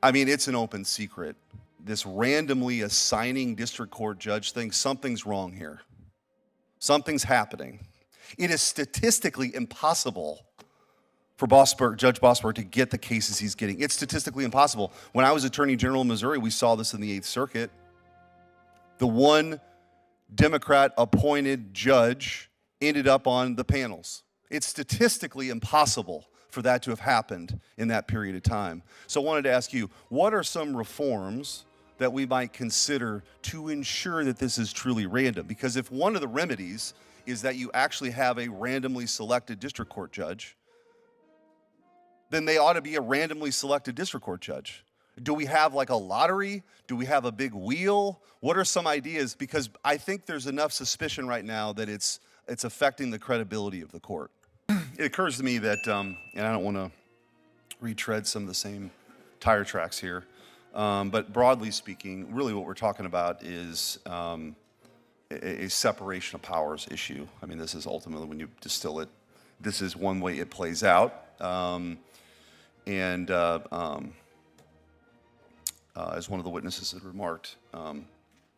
I mean, it's an open secret. This randomly assigning district court judge thing, something's wrong here. Something's happening. It is statistically impossible for Judge Boasberg to get the cases he's getting. It's statistically impossible. When I was Attorney General in Missouri, we saw this in the 8th Circuit. The one Democrat-appointed judge ended up on the panels. It's statistically impossible for that to have happened in that period of time. So I wanted to ask you, what are some reforms that we might consider to ensure that this is truly random? Because if one of the remedies is that you actually have a randomly selected district court judge, then they ought to be a randomly selected district court judge. Do we have like a lottery? Do we have a big wheel? What are some ideas? Because I think there's enough suspicion right now that it's affecting the credibility of the court. It occurs to me that, and I don't want to retread some of the same tire tracks here, but broadly speaking, really what we're talking about is a separation of powers issue. I mean, this is ultimately, when you distill it, this is one way it plays out. As one of the witnesses had remarked,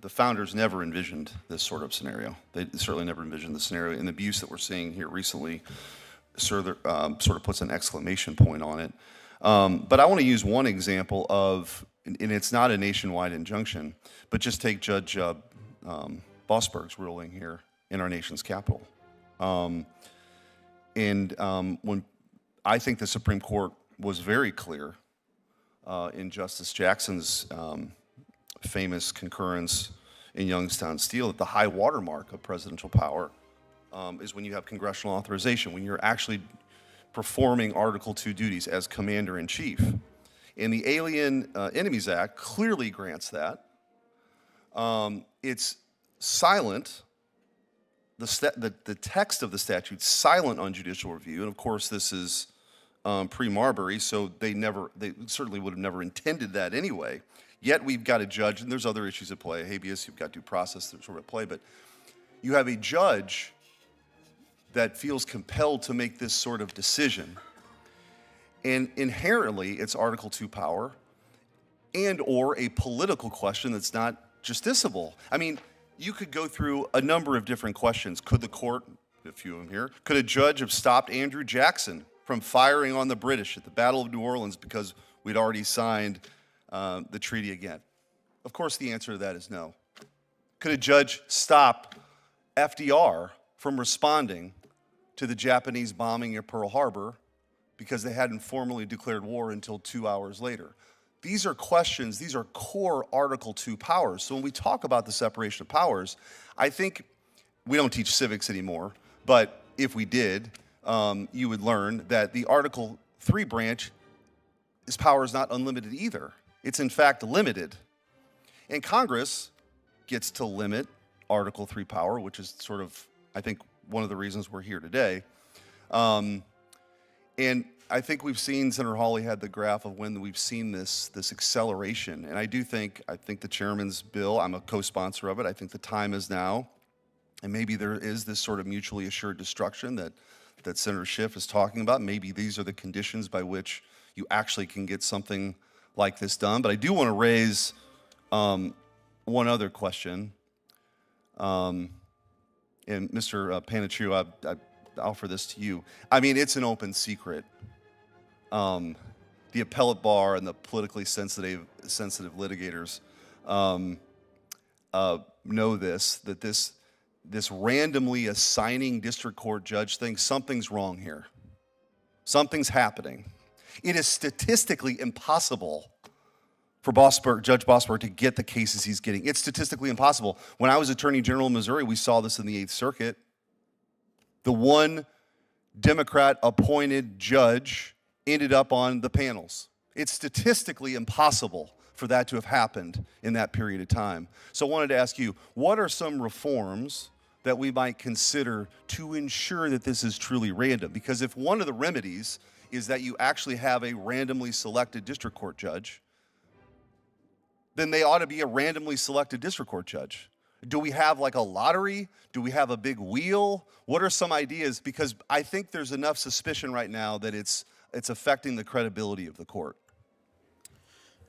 the founders never envisioned this sort of scenario. They certainly never envisioned the scenario. And the abuse that we're seeing here recently sort of puts an exclamation point on it. But I want to use one example of, and it's not a nationwide injunction, but just take Judge Boasberg's ruling here in our nation's capital. When I think the Supreme Court was very clear in Justice Jackson's famous concurrence in Youngstown Steel that the high watermark of presidential power is when you have congressional authorization, when you're actually performing Article II duties as Commander-in-Chief. And the Alien Enemies Act clearly grants that. It's silent. The text of the statute silent on judicial review, and of course this is pre-Marbury, so they certainly would have never intended that anyway. Yet we've got a judge, and there's other issues at play. Habeas, you've got due process that sort of at play, but you have a judge that feels compelled to make this sort of decision, and inherently it's Article II power, and or a political question that's not justiciable. I mean, you could go through a number of different questions. Could the court, a few of them here, could a judge have stopped Andrew Jackson from firing on the British at the Battle of New Orleans because we'd already signed the treaty again? Of course, the answer to that is no. Could a judge stop FDR from responding to the Japanese bombing of Pearl Harbor because they hadn't formally declared war until 2 hours later? These are questions, these are core Article II powers. So when we talk about the separation of powers, I think we don't teach civics anymore, but if we did, you would learn that the Article III branch, its power is not unlimited either. It's in fact limited. And Congress gets to limit Article III power, which is sort of, I think, one of the reasons we're here today. And I think we've seen, Senator Hawley had the graph of when we've seen this acceleration. And I think the chairman's bill, I'm a co-sponsor of it, I think the time is now. And maybe there is this sort of mutually assured destruction that Senator Schiff is talking about. Maybe these are the conditions by which you actually can get something like this done. But I do want to raise one other question. And Mr. Panaccio, I offer this to you. I mean, it's an open secret. The appellate bar and the politically sensitive litigators know that this randomly assigning district court judge thing, something's wrong here. Something's happening. It is statistically impossible for Judge Boasberg to get the cases he's getting. It's statistically impossible. When I was Attorney General in Missouri, we saw this in the 8th Circuit. The one Democrat-appointed judge ended up on the panels. It's statistically impossible for that to have happened in that period of time. So I wanted to ask you, what are some reforms that we might consider to ensure that this is truly random? Because if one of the remedies is that you actually have a randomly selected district court judge, then they ought to be a randomly selected district court judge. Do we have like a lottery? Do we have a big wheel? What are some ideas? Because I think there's enough suspicion right now that it's affecting the credibility of the court.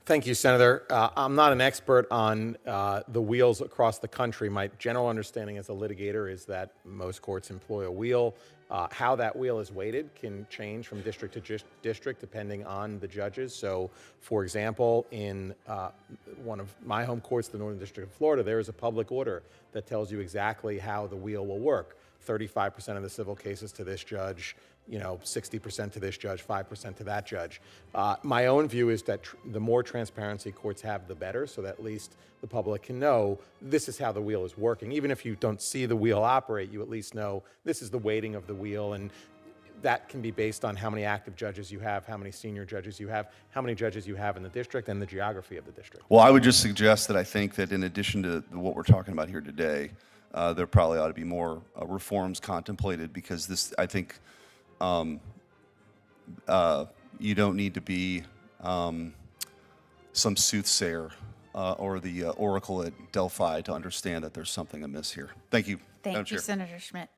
Thank you, Senator. I'm not an expert on the wheels across the country. My general understanding as a litigator is that most courts employ a wheel. How that wheel is weighted can change from district to district depending on the judges. So, for example, in one of my home courts, the Northern District of Florida, there is a public order that tells you exactly how the wheel will work. 35% of the civil cases to this judge, 60% to this judge, 5% to that judge. My own view is that the more transparency courts have, the better, so that at least the public can know this is how the wheel is working. Even if you don't see the wheel operate, you at least know this is the weighting of the wheel, and that can be based on how many active judges you have, how many senior judges you have, how many judges you have in the district, and the geography of the district. Well, I would just suggest that I think that in addition to what we're talking about here today, there probably ought to be more reforms contemplated, because this, I think, you don't need to be some soothsayer or the oracle at Delphi to understand that there's something amiss here. Thank you. Thank you, Senator Schmidt.